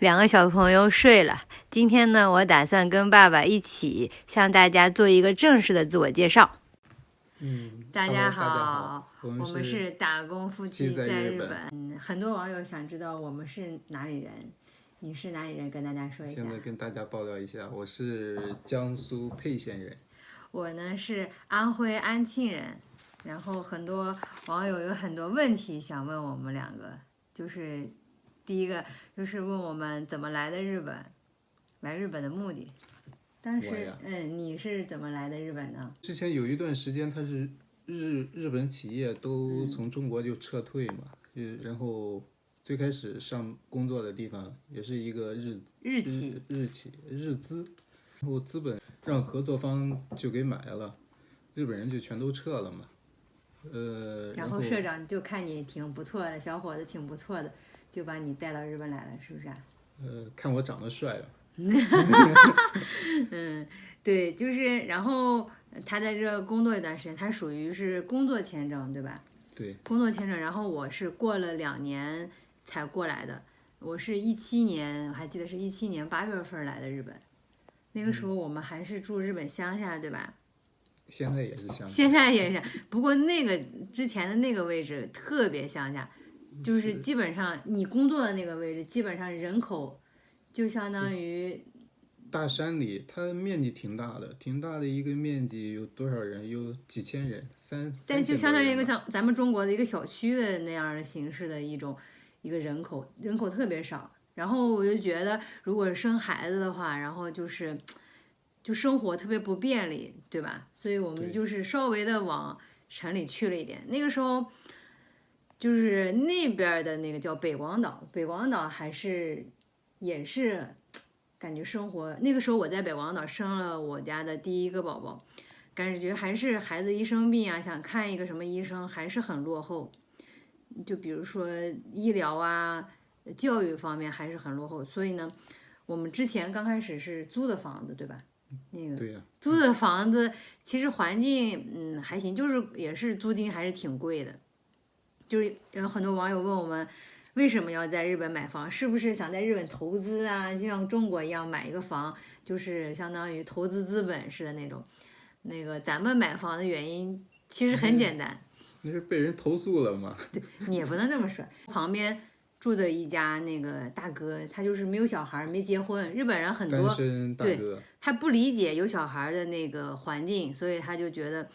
两个小朋友睡了。今天呢，我打算跟爸爸一起向大家做一个正式的自我介绍。大家好，我们是打工夫妻在日本。很多网友想知道我们是哪里人，你是哪里人？跟大家说一下。现在跟大家爆料一下，我是江苏沛县人。我呢是安徽安庆人。然后很多网友有很多问题想问我们两个，就是第一个就是问我们怎么来的日本，来日本的目的。当时你是怎么来的日本呢？之前有一段时间，它是日本企业都从中国就撤退嘛，然后最开始上工作的地方也是一个日资，然后资本让合作方就给买了，日本人就全都撤了嘛。然后社长就看你挺不错的，小伙子挺不错的，就把你带到日本来了，是不是啊？看我长得帅了。对，就是，然后他在这工作一段时间，他属于是工作签证，对吧？对，工作签证。然后我是过了2年才过来的，我是17年，我还记得是17年8月份来的日本。那个时候我们还是住日本乡下，对吧？现在也是乡下，现在也是，不过那个之前的那个位置特别乡下，就是基本上你工作的那个位置，基本上人口就相当于大山里，它面积挺大的一个面积，有多少人？有几千人，但就相当于一个像咱们中国的一个小区的那样的形式的一个人口特别少。然后我就觉得，如果生孩子的话，然后就生活特别不便利，对吧？所以我们就是稍微的往城里去了一点。那个时候，就是那边的那个叫北广岛，北广岛也是感觉生活。那个时候我在北广岛生了我家的第一个宝宝，感觉还是孩子一生病啊，想看一个什么医生还是很落后。就比如说医疗啊、教育方面还是很落后。所以呢，我们之前刚开始是租的房子，对吧？那个租的房子其实环境还行，就是也是租金还是挺贵的。就是有很多网友问我们为什么要在日本买房，是不是想在日本投资啊，就像中国一样买一个房，就是相当于投资资本似的那种。那个咱们买房的原因其实很简单，那是被人投诉了吗？对，你也不能这么说。旁边住的一家那个大哥，他就是没有小孩，没结婚。日本人很多单身大哥，他不理解有小孩的那个环境，所以他就觉得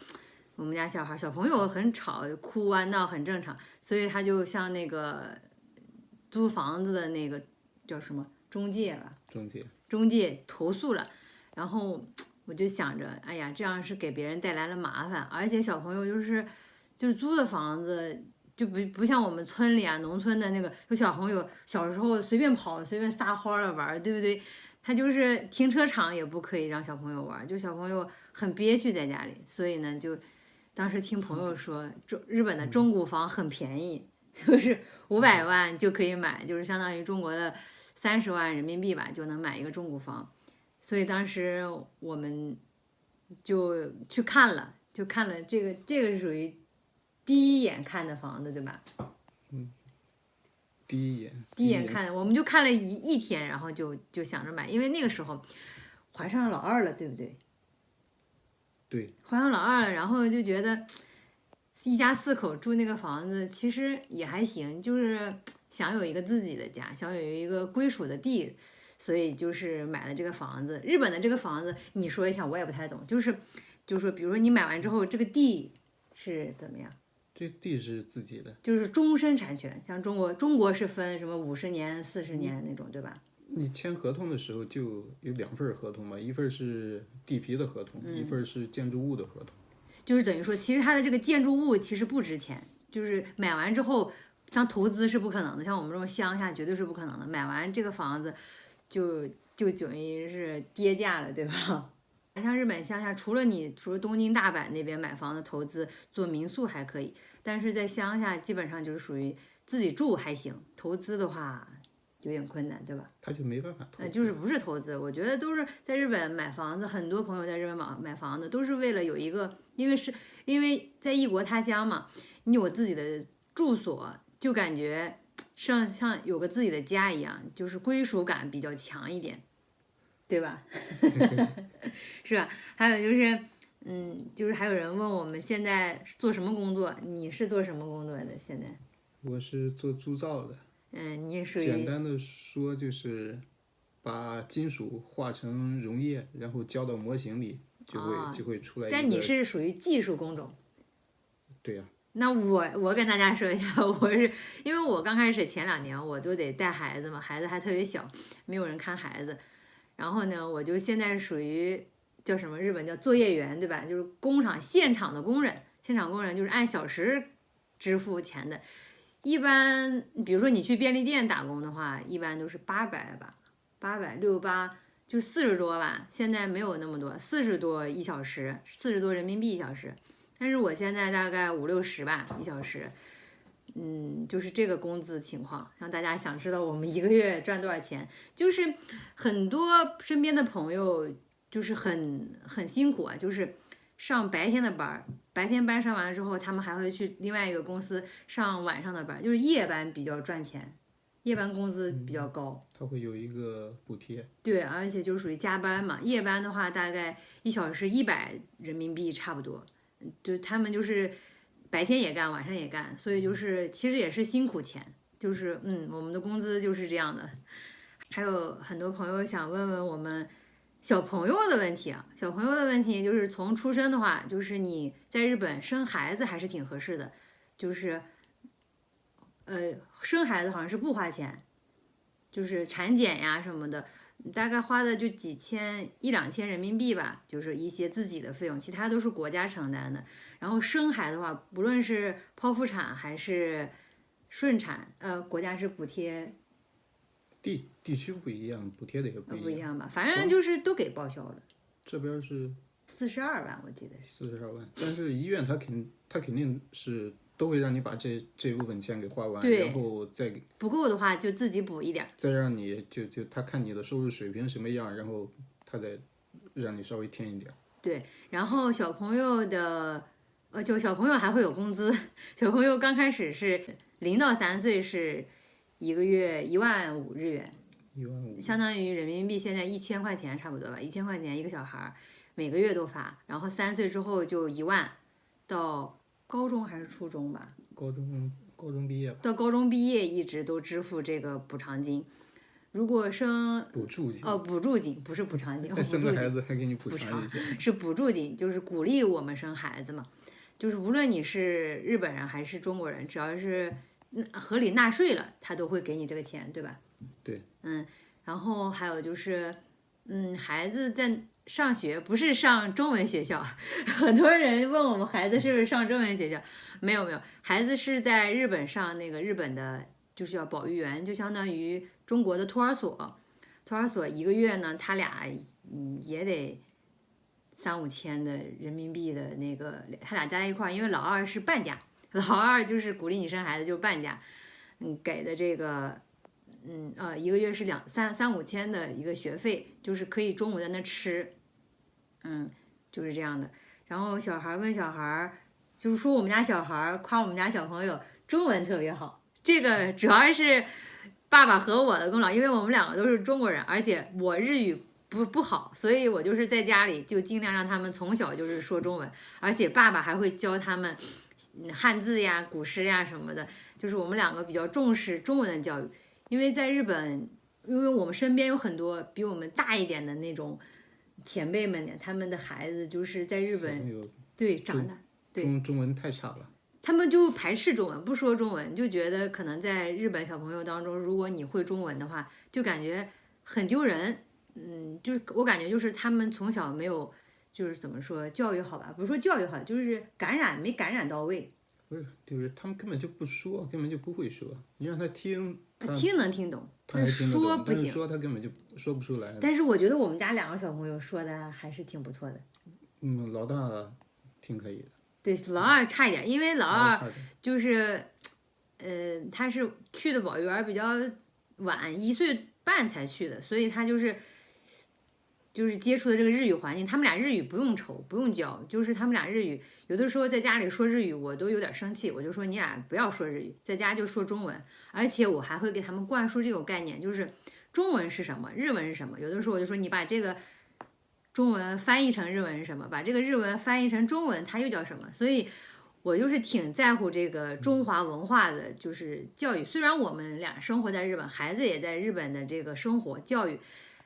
我们家小朋友很吵，哭啊闹很正常，所以他就向那个租房子的那个叫什么中介吧，中介投诉了。然后我就想着，哎呀，这样是给别人带来了麻烦，而且小朋友就是租的房子。就不像我们村里啊，农村的那个有小朋友小时候随便跑随便撒欢了玩，对不对？他就是停车场也不可以让小朋友玩，就小朋友很憋屈在家里。所以呢，就当时听朋友说，日本的中古房很便宜，就是500万就可以买，就是相当于中国的30万人民币吧，就能买一个中古房。所以当时我们就去看了，这个是属于第一眼看的房子，对吧？第一眼看的，我们就看了一天，然后就想着买，因为那个时候怀上老二了，对不对？对，怀上老二了，然后就觉得一家4口住那个房子其实也还行，就是想有一个自己的家，想有一个归属的地，所以就是买了这个房子。日本的这个房子，你说一下，我也不太懂，就是说，比如说你买完之后，这个地是怎么样？这地是自己的，就是终身产权。像中国是分什么50年、40年那种，对吧？你签合同的时候就有2份合同嘛，一份是地皮的合同，一份是建筑物的合同。就是等于说，其实它的这个建筑物其实不值钱，就是买完之后，像投资是不可能的，像我们这种乡下绝对是不可能的。买完这个房子就等于是跌价了，对吧？像日本乡下，除了东京、大阪那边买房子投资做民宿还可以，但是在乡下基本上就是属于自己住还行，投资的话有点困难，对吧？他就没办法投资，就是不是投资，我觉得都是在日本买房子，很多朋友在日本买房子都是为了有一个，因为在异国他乡嘛，你有自己的住所，就感觉像有个自己的家一样，就是归属感比较强一点，对吧？是吧？还有就是，就是还有人问我们现在做什么工作，你是做什么工作的？现在？我是做铸造的。你属于简单的说就是把金属化成溶液，然后浇到模型里，就会出来一个。但你是属于技术工种。对呀。那我跟大家说一下，我是因为我刚开始前2年我都得带孩子嘛，孩子还特别小，没有人看孩子。然后呢，我就现在是属于叫什么，日本叫作业员，对吧？就是工厂现场的工人，现场工人就是按小时支付钱的。一般比如说你去便利店打工的话，一般都是800吧，800、68就40多吧。现在没有那么多，40多1小时，40多人民币1小时。但是我现在大概50、60吧1小时，就是这个工资情况，让大家想知道我们1个月赚多少钱。就是很多身边的朋友就是很辛苦啊，就是上白天的班，白天班上完了之后，他们还会去另外一个公司上晚上的班，就是夜班比较赚钱，夜班工资比较高。它会有一个补贴。对，而且就是属于加班嘛，夜班的话大概1小时100人民币差不多。就是他们就是白天也干，晚上也干，所以就是其实也是辛苦钱，就是我们的工资就是这样的。还有很多朋友想问问我们小朋友的问题啊，小朋友的问题就是从出生的话，就是你在日本生孩子还是挺合适的，就是生孩子好像是不花钱，就是产检呀什么的。大概花的就几千1、2千人民币吧，就是一些自己的费用，其他都是国家承担的。然后生孩子的话，不论是剖腹产还是顺产，国家是补贴。地区不一样，补贴的也不一样吧，反正就是都给报销了。这边是42万，我记得是42万，但是医院它肯定是都会让你把这部分钱给花完，对，然后再不够的话就自己补一点，再让你就他看你的收入水平什么样，然后他再让你稍微添一点。对，然后小朋友的就小朋友还会有工资，小朋友刚开始是0到3岁是1个月15000日元，15000，相当于人民币现在1000块钱差不多吧，1000块钱一个小孩，每个月都发。然后3岁之后就1万，到高中还是初中吧？高中毕业吧。到高中毕业一直都支付这个补偿金。如果生补助金补助金不是补偿金，生个孩子还给你补偿一下，是补助金，就是鼓励我们生孩子嘛。就是无论你是日本人还是中国人，只要是合理纳税了，他都会给你这个钱，对吧？对。然后还有就是，孩子在上学不是上中文学校，很多人问我们孩子是不是上中文学校，没有，孩子是在日本上那个日本的，就是叫保育园，就相当于中国的托儿所。托儿所1个月呢，他俩也得3、5千的人民币的那个，他俩加在一块儿，因为老二是半价，老二就是鼓励你生孩子就半价，给的这个。1个月是3、5千的一个学费，就是可以中午在那吃，就是这样的。然后小孩问小孩，就是说我们家小孩夸我们家小朋友中文特别好，这个主要是爸爸和我的功劳，因为我们2个都是中国人，而且我日语不好，所以我就是在家里就尽量让他们从小就是说中文，而且爸爸还会教他们汉字呀、古诗呀什么的，就是我们2个比较重视中文的教育。因为在日本，因为我们身边有很多比我们大一点的那种前辈们，他们的孩子就是在日本长大，中文太差了，他们就排斥中文，不说中文，就觉得可能在日本小朋友当中，如果你会中文的话，就感觉很丢人。就是我感觉就是他们从小没有，就是怎么说教育好吧，不是说教育好，就是没感染到位。不是，就是他们根本就不说，根本就不会说，你让他听。听能听懂，但是说不行。说他根本就说不出来。但是我觉得我们家2个小朋友说的还是挺不错的。老大挺可以的。对，老二差一点，因为老二就是，他是去的保育园比较晚，1岁半才去的，所以他就是就是接触的这个日语环境，他们俩日语不用愁，不用教，就是他们俩日语有的时候在家里说日语，我都有点生气，我就说你俩不要说日语，在家就说中文，而且我还会给他们灌输这种概念，就是中文是什么，日文是什么，有的时候我就说你把这个中文翻译成日文是什么，把这个日文翻译成中文，它又叫什么，所以我就是挺在乎这个中华文化的，就是教育。虽然我们俩生活在日本，孩子也在日本的这个生活教育，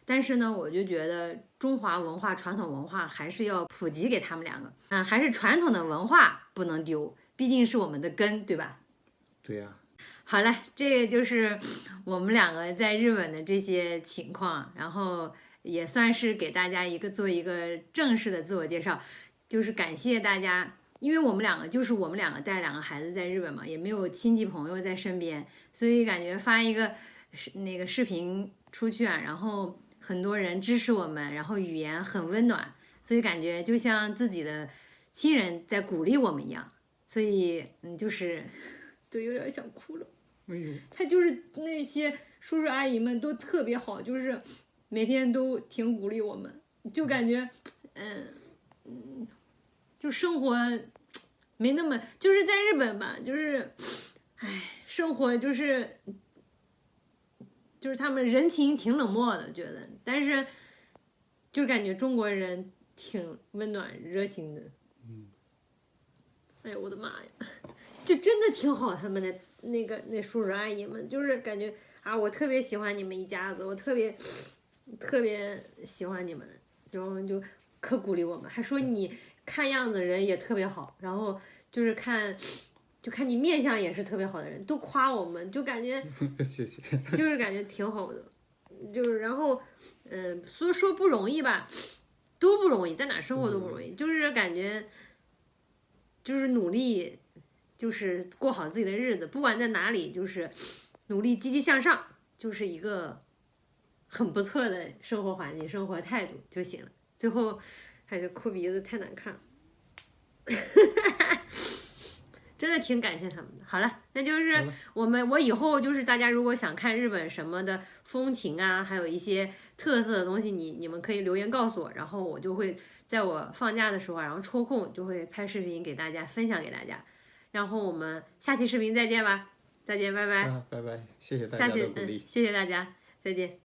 但是呢，我就觉得中华文化、传统文化还是要普及给他们两个。还是传统的文化不能丢，毕竟是我们的根，对吧？对呀。好了，这个就是我们两个在日本的这些情况，然后也算是给大家做一个正式的自我介绍，就是感谢大家。因为我们两个带两个孩子在日本嘛，也没有亲戚朋友在身边，所以感觉发一个那个视频出去啊，然后很多人支持我们，然后语言很温暖，所以感觉就像自己的亲人在鼓励我们一样，所以就是都有点想哭了。哎呦，他就是那些叔叔阿姨们都特别好，就是每天都挺鼓励我们，就感觉就生活没那么，就是在日本吧，就是生活就是他们人情挺冷漠的，觉得，但是就感觉中国人挺温暖热心的。哎呦我的妈呀，就真的挺好，他们的那叔叔阿姨们，就是感觉啊，我特别喜欢你们一家子，我特别喜欢你们，然后就可鼓励我们，还说你看样子人也特别好，然后就是看你面相也是特别好的人，都夸我们，就感觉谢谢，就是感觉挺好的，就是然后说不容易吧，都不容易，在哪生活都不容易，就是感觉就是努力，就是过好自己的日子，不管在哪里，就是努力积极向上，就是一个很不错的生活环境、生活态度就行了。最后还是哭鼻子，太难看了。真的挺感谢他们的。好了，那就是我以后就是大家如果想看日本什么的风情啊，还有一些特色的东西，你们可以留言告诉我，然后我就会在我放假的时候，然后抽空就会拍视频给大家分享给大家。然后我们下期视频再见吧，再见，拜拜。拜拜，谢谢大家的鼓励。谢谢大家，再见。